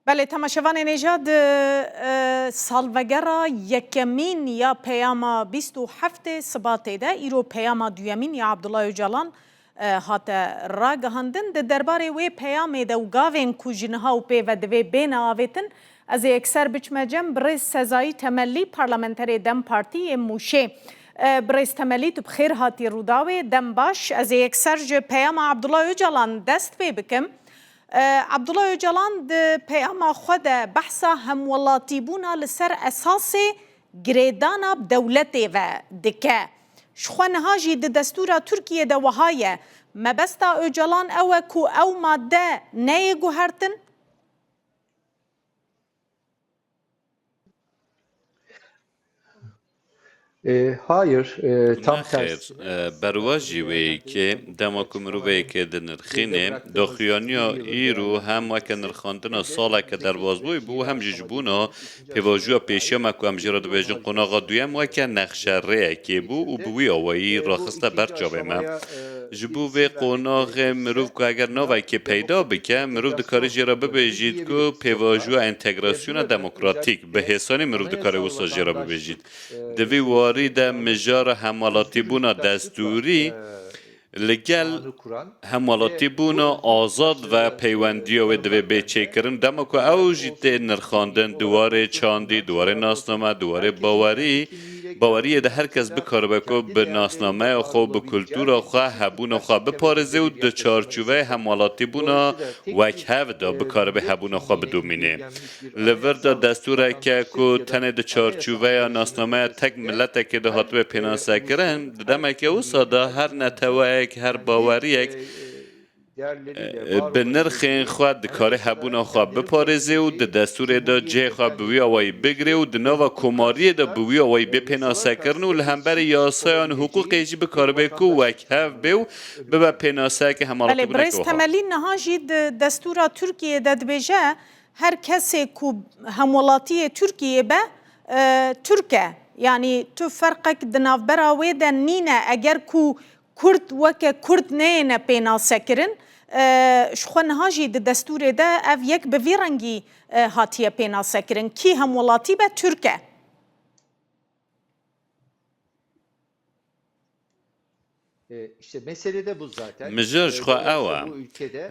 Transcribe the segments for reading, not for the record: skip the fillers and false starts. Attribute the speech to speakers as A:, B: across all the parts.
A: بله تماشاوان نژاد سالوگرا یکمین یا پیام 27 سباته ده ایرو پیام دویمین یا عبدالله اوجالان هات راگهاندن ده درباره وی پیام ده و گاوین کو جنها و پی و دوی بین آویتن از اکثر بچمجم برز سزایی تملی پارلمنتری دم پارتی موشه برز تملی تو بخیر هاتی روداوی دم باش از اکثر جو پیام عبدالله اوجالان دست پی بکم عبدالله اوجالان ده پیام خود بحثا همولاتی بونا لسر اساس گریدانا دولتی و دکه شخوانها جی ده دستورا ترکیه ده وهایه مبستا اوجالان او کو او ماده نه گوهرتن؟
B: Hayır, tam
C: نخیر
B: tersi.
C: برواجی وی که دماکو مروی که دنرخینه داخیانیا ایرو هم وکه نرخاندن ساله که در بازبوی بو هم ججبونا پیواجویا پیشیا مکو هم جراد بیجن قناغا دویم وکه نخشره که بو و بوی آوایی راخسته برچاوه ما جبو وی قناغ مروف که اگر ناوی که پیدا بکه مروف دکاری جرا ببیجید که پیواجویا انتگراسیون دموکراتیک به حسانی مروف دکاری وسا جرا ببیجید دوی واری ده مجار همالاتی بونا دستوری لگل همالاتی بونا آزاد و پیوندی و دوی بیچه کرن دما که او جیده نرخاندن دواره چاندی دواره ناسنامه دواره باوری ده هر کس بکار بکو به ناسنامه خو به کلتور خو هبون خو بپارزه و ده چارچوبه همالاتی بونا وک هف دا بکار به هبون خو بدومینه لور دا دستوره که کو تنه ده چارچوبه ناسنامه تک ملت که ده هاتوه پیناسه کرن دمه که او ساده هر نتوه هر باوری به نرخ خود دکاره هبونا خواه بپارزه و ده دستور دا جه خواه بوی آوائی بگره و ده نوا کماری دا بوی آوائی بپیناسه کرن و لهمبر یاسایان حقوق ایجی بکار بکو وک هف بیو ببا پیناسه که همالاتی بونه که
A: برز تملی نها جید دستورا ترکیه داد بیجه هر کسی که همولاتی ترکیه به ترکه یعنی تو فرقك دناف براوي دن نينا اگر كو كرد وكا كرد نينا بينا سكرن شخون هاجي دستور ده اف يك بفيرنگي هاتيه بينا سكرن كي هم ولاتي با تركه
B: İşte mesele de bu zaten.
C: مجر خواه اوه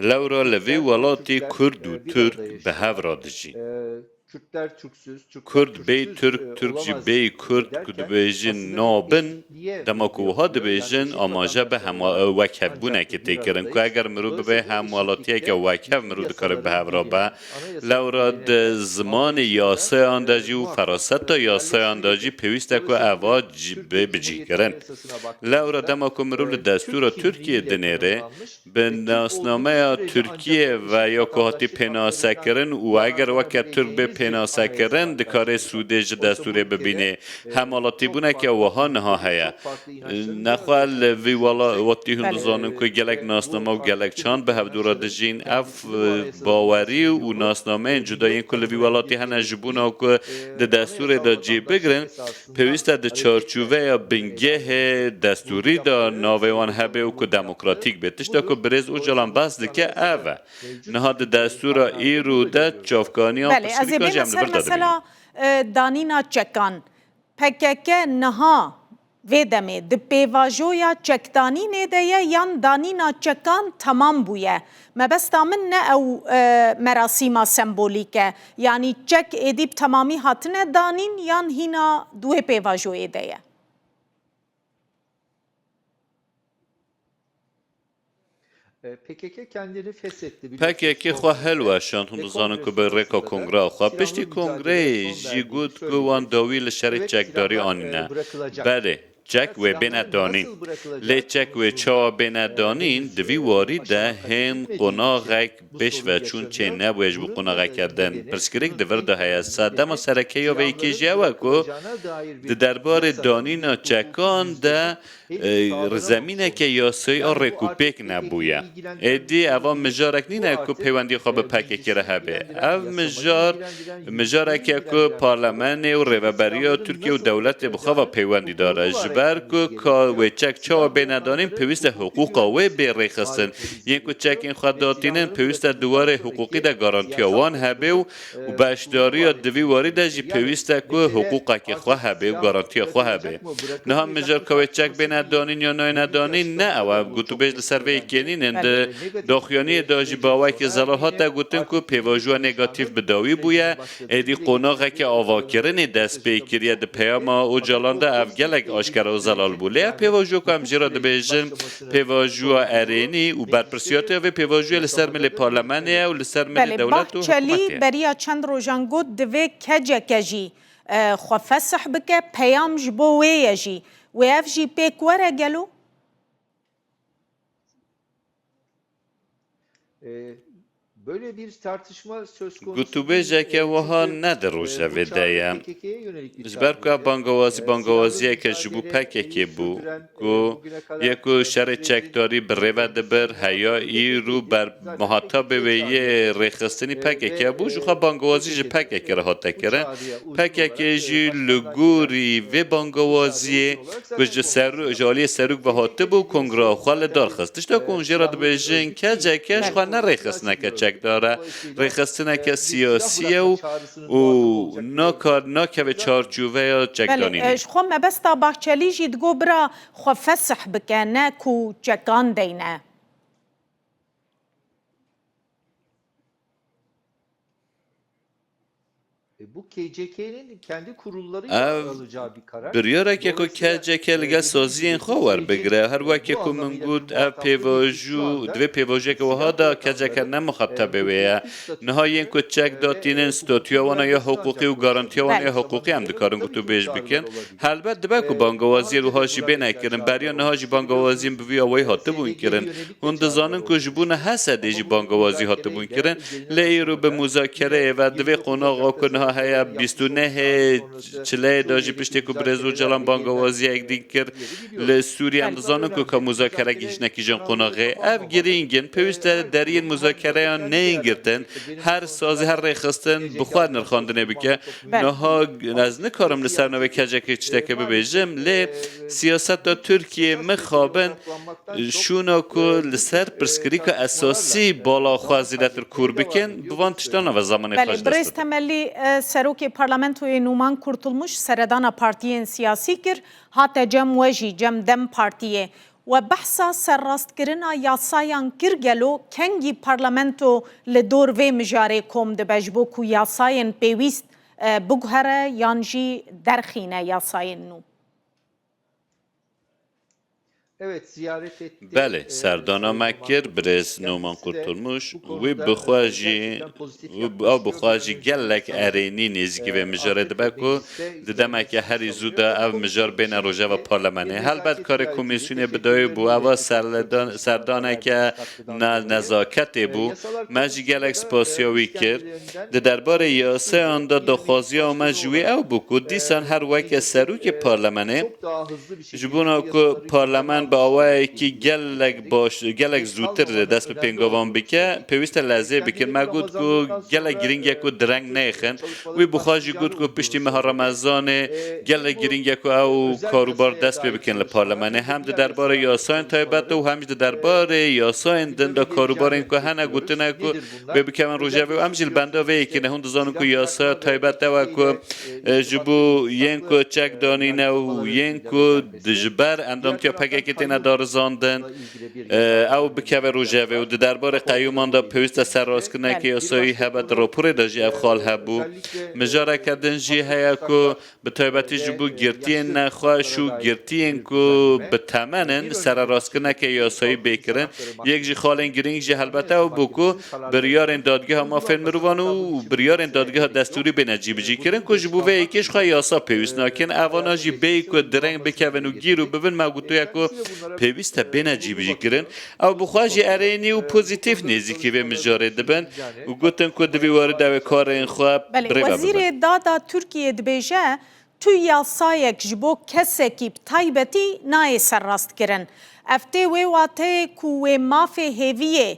C: لورا لوی ولاتی کرد و ترک به هفرا دجی
B: Kürtler Türksüz,
C: کرد بی ترک جی بی کرد کد بیجن نابن دماکوها دبیجن آماجه به هم وکف بونه که تیکرن که اگر مرو به هموالاتیه که وکف مرو دکاره به هفرا به لورا زمان یاسه آنداجی و فراست یاسه آنداجی پیوسته که اواج بجی کرن لورا دماکو مرو دستور ترکیه دنیره به ناسنامه ترکیه و یا که هاتی پیناسه کرن و اگر وکت ترک به پیناسه کرن دکاره سودج دستوره ببینه همالاتی بونه که وها نها هیا نخوال وی والا وقتی هندوزانم که گلک ناسنامه و گلک چاند به هفدورا دجین اف باوری و ناسنامه جدای این کل وی والاتی هنه جبونه و که ده دستوره دا جی بگرن پیوسته ده چارچوه یا بنگه دستوری دا ناویوان هبه و که دموکراتیک بیتش دا که برز او جلان بس دکه اوه نها ده دستورا ایرو ده چافکانی ها پسکری که جمع نبرده
A: مثلا دانینا چکان پککه نها ویدمه د پیواژویا چکدانی نده یان دانینا چکان تمام بویه مبستا من نه او مراسیما سمبولیکه یعنی چک ادیب تمامی هاتنه دانین یان هینا دوه پیواژو ایده
B: PKK kendini feshetti.
C: PKK خواه هلوشان هم زانن که به رکا کنگره خواه پشتی کنگره جی گود که وان داوی لشر چکداری آنینه بله چک و بندانین لی چک و چا بندانین دوی واری ده هن قناغک بش و چون چه نبویج بو قناغک کردن پرسکرک دور ده هیا ساده ما سرکه یا وی که جاوه که ده دربار دانین چکان ده زمینه که یاسای آره کو پیک نبویه ادی اوا مجارک نینه کو پیوندی خواب پک کره هبه او مجاره که کو پارلمان و ریوبریا ترکیه و دولت بخوا پیوندی داره جبر کو و چک چا بندانیم پیوست حقوق و به ریخستن یعنی کو چک این خود داتینن پیوست دواره حقوقی ده گارانتیوان هبه و باشداری دوی وارد جی پیوست کو حقوقا که خواه هبه و گارانتی خواه هبه نه هم مجار کو چک بندانین یا نه ندانین نه او گوتو بیج سروی کنین اند داخیانی داجی باوی که زلاحات گوتن کو پیواژو نگاتیو بداوی بویه ادی قوناغه که آواکرین دست پیکریه ده پیاما او جالانده افگلک آشکار و زلال بوله پیواژو که هم جرا ده بیجن پیواژو ارینی و برپرسیاته و پیواژو لسر مل پارلمانه و لسر مل دولت و
A: حکومته بریا چند روزان گود دوی کجا کجی خو فسح بکه پیام جبو ویجی و اف جی پیک وره گلو
B: Böyle bir tartışma söz konusu.
C: گوتوبه که وها ندروش ودایم جبر که بانگوازی که جبو پکه که بو کو یکو شر چکداری بره دبر هیا ای رو بر محاطب و یه رخصتنی پکه که بو جوخا بانگوازی جه پکه که رهاته کرن پکه که جی لگوری و بانگوازی و جالی سروک و هاته بو کنگرا خوال دار خستش تا کنجه را دبیجن که جکش خواه نرخص نکه چک داره رخصتنه که سیاسیه و ناکه به چارچوبه یا چکدانی
A: بله خو مبستا باخچلی جید گو برا خو فسح بکه نه کو چکان دینه
B: Bu KCK'nin kendi kurulları alacağı bir karar.
C: بریاره که کو KCK لگه سازی این خواهر بگره هر وقت که من گود اف پیواجو دوی پیواجه که وها دا KCK نمخطبه ویه نهایی این که چک داتینن ستاتیوانا یا حقوقی و گارانتیوانا یا حقوقی هم دکارن گوتو بیش بکن حلبت دبه که بانگوازی رو هاشی بینه کرن بریا نهاجی بانگوازی بوی آوی هاته بون کرن هند زانن که جبون حسد ایجی بانگوازی هاته بون کرن لی رو به مذاکره و دوی قناغا کنها هیا 29 چله داجی پشتی که برزو جلان بانگوازی یک دین کرد لسوری هم دزانو که مذاکره گیش نکی جان قناغه اف گرینگن پیوسته در این مذاکره ها نینگرتن هر سازی هر ریخستن بخواد نرخاندنه بکه نها از نکارم لسر نوه کجک چتکه ببیجم لی سیاست دا ترکیه مخابن شونا که لسر پرسکری که اساسی بالا خوازیلت کور بکن بوان تشتانه و زمان
A: بله
C: خواهش
A: برز تملی سروک پارلمنتوی نومان کرتلمش سردان پارتیین سیاسی کر هات جم وجی جم دم پارتیه و بحثا سرراست کرنا یاسایان کرگلو کنگی پارلمنتو لدور و مجاره کوم دبجبو کو یاساین پیویست بگهره یانجی درخینه یاساین نو
B: Evet, ziyaret etti.
C: بله سردانا مکر برز نومان kurtulmuş و بخواجی گلک ارینی نزگی و مجاره دبکو ددمه که هری زوده او مجار بین روژه و پارلمانه هلبت کار کمیسیون بدای بو او سردانه که نزاکت بو مجی گلک سپاسیاوی کرد دربار یاسه آندا دخوازی آمد جوی او بکو دیسان هر وقت سروک پارلمانه جبونا که پارلمان با آوه که گلک زودتر دست به پنگاوان بکه پیوست لحظه بکن ما گود که گلک گرینگ یکو درنگ نیخن وی بخواجی گود که پشتی ماه رمضان گلک گرینگ یکو او کاروبار دست بکن لپارلمانه هم دربار یاساین تایبت و هم دربار یاساین دنده کاروبار این که هنه گوته نکو بکن روژه و همجیل بنده وی که نهون دزانو که یاسا تایبت و که جبو ین که چک دانینه و ین که دجبر اندام تیا پگه که تینه دارزاندن او بکوه روژه و دربار قیومان دا پیوست سر راست کنه که یاسایی هبت راپور دا جی افخال هبو مجاره کردن جی هیا که به طایبتی جبو گرتین نخواه شو گرتین که به تمنن سر راست کنه که یاسایی بکرن یک جی خالن گرینگ جی البته و بکو بریار این دادگاه ما فیلم روانو بریار این دادگاه دستوری به نجیب جی کرن که جبو و ایکش خواه یاسا پیوست ناکن اوانا جی بی که درنگ بکوه و گیرو ببین مگوتو یکو پیوست به نجیب جی کرن او بخواجی ارینی و پوزیتیف نیزی که مجاره دبن و گوتن که دوی وارد او کار این خواه
A: بله وزیر دادا ترکیه دبیجه تو یاسایek ji bo kesekî bi taybetî nayê serrastkirin. Ev tê wê watê ku wê mafê hêviyê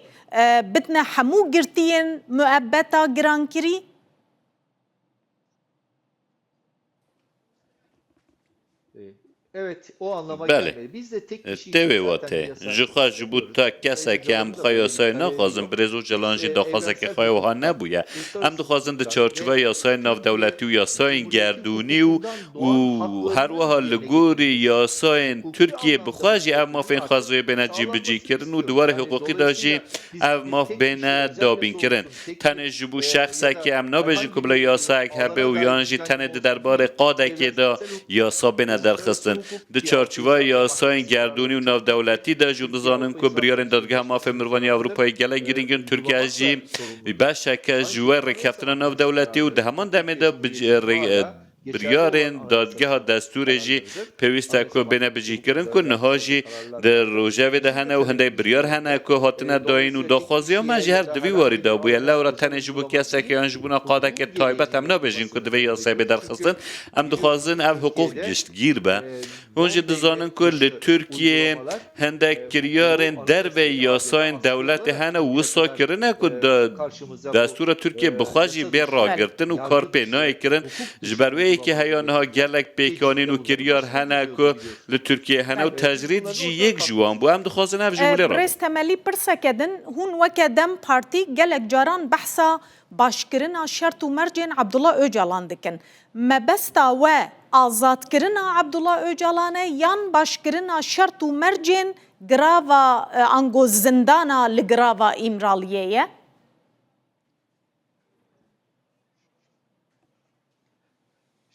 A: bitine hemû girtiyên müebbeta girankirî?
B: Evet, o anlama
C: Bele.
B: gelmedi. Biz de tek kişi
C: Tevê
B: için zaten
C: wate
B: yasak.
C: ji xwe ji bo te kesekê em xwe yasayê naxwazin bi rêz û celan jî daxwazekê xwe wiha nebûye. Em dixwazin di çarçoveya yasayên navdewletî û yasayên gerdûnî û her wiha li gorî yasayên Tirkiye bixwe jî ev mafên xwezayê bêne cîbicîkirin û di warê hiqûqî de jî ev maf bêne dabînkirin. Tenê ji bo şexsekê em nabêjin ku bila yasayek hebe û yan jî tenê di derbarê qadekê de yasa bêne derxistin. Di çarçoveya yasayên gerdûnî û navdewletî de jî dizanin ku biryarên Dadgeha Mafê Mirovanî Ewropayê gelek girîngin Tirkiye jî beşeke ji we rêkeftina navdewletî û di heman demê de biryarên Dadgeha Destûrê jî pêwîst e ku bêne bicîkirin ku niha jî di rojevê de hene û hindê biryar hene ku hatine dayîn û daxwaziya me jî her di vî warî de bûye. Lewra tenê ji bo kesekê yan ji bûna qadekê taybet em nabêjin ku divê yasayê bê derxistin. Em dixwazin ev hiqûq giştgîr be. Hûn jî dizanin ku li Tirkiye hindek kiryarên dervê yasayên dewletê hene wisa kirine ku destûra Tirkiye bixwe jî bê ragirtin û kar pê nayê kirin ji ber wê yekî heya niha gelek pêkanîn û kiryar hene ku li Tirkiye hene û tecrîd jî yek ji wan bû. Em dixwazin ev ji wî lê
A: Rêz temelî pirseke din hûn weke Dem Partî gelek caran behsa başkirina şert û mercên Abdullah Öcalan dikin. Mebesta we azadkirina Abdullah Öcalan e yan başkirina şert û mercên girava ango zindana li girava İmraliyê ye?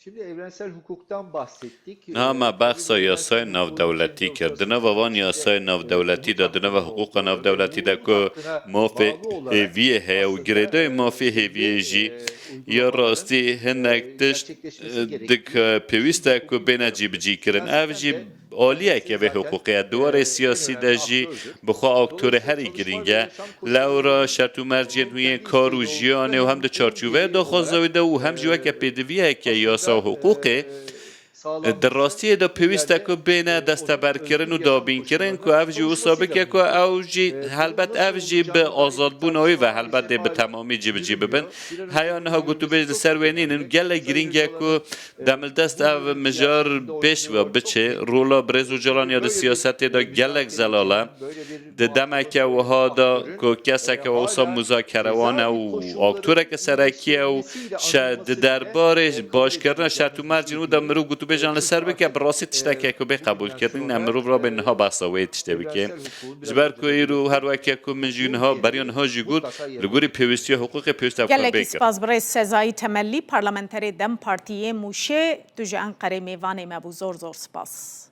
B: Şimdi evrensel hukuktan bahsettik.
C: Ama behsa yasayên navdewletî kir. Di nava van yasayên navdewletî de di nava hiqûqa navdewletî de ku mafê hêviyê heye û girêdayê mafê hêviyê jî ya rastî hinek tişt dik pêwîst e ku bêne cîbicîkirin. Ev jî aliyeke vê hiqûqê ye. Di warê siyasî de jî bixwe aktörê herî giring e. Lewra şert û mercên wî yên kar û jiyanê û hem di çarçoveya daxwazawê de û hem jî weke pêdiviyeke yasa û hiqûqê di rastiyê de pêwîst e ku bêne desteberkirin û dabînkirin ku ev jî wisa bike ku ew jî helbet ev jî bi azadbûna wê ve helbet dê bi temamî cîbicî bibin. Heya niha gotûbêj li ser wê nînin gelek giring e ku demildest ev mijar pêş ve biçe rola birêz û calan ya di siyasetê de gelek zelal e. Di demeke wiha da ku keseke wisa muzakerewan e û aktûreke serekî e û di derbarê başkirina şert û mercên û de mirov gotûbêjan li ser bike bi rastî tiştekê ku bê qebûlkirin em mirov rabê niha behsa wê tiştê bike. Ji ber ku îro her weke ku min jî niha beriya niha jî got li gorî pêwîstiya hiqûqê pêwîst ev kar
A: Gelekî
C: bêkir.
A: spas bi rêz Sezayî Temellî parlamenterê Dem Partiyê Mûşê tu ji Enqerê mêvanê me bû zor zor spas.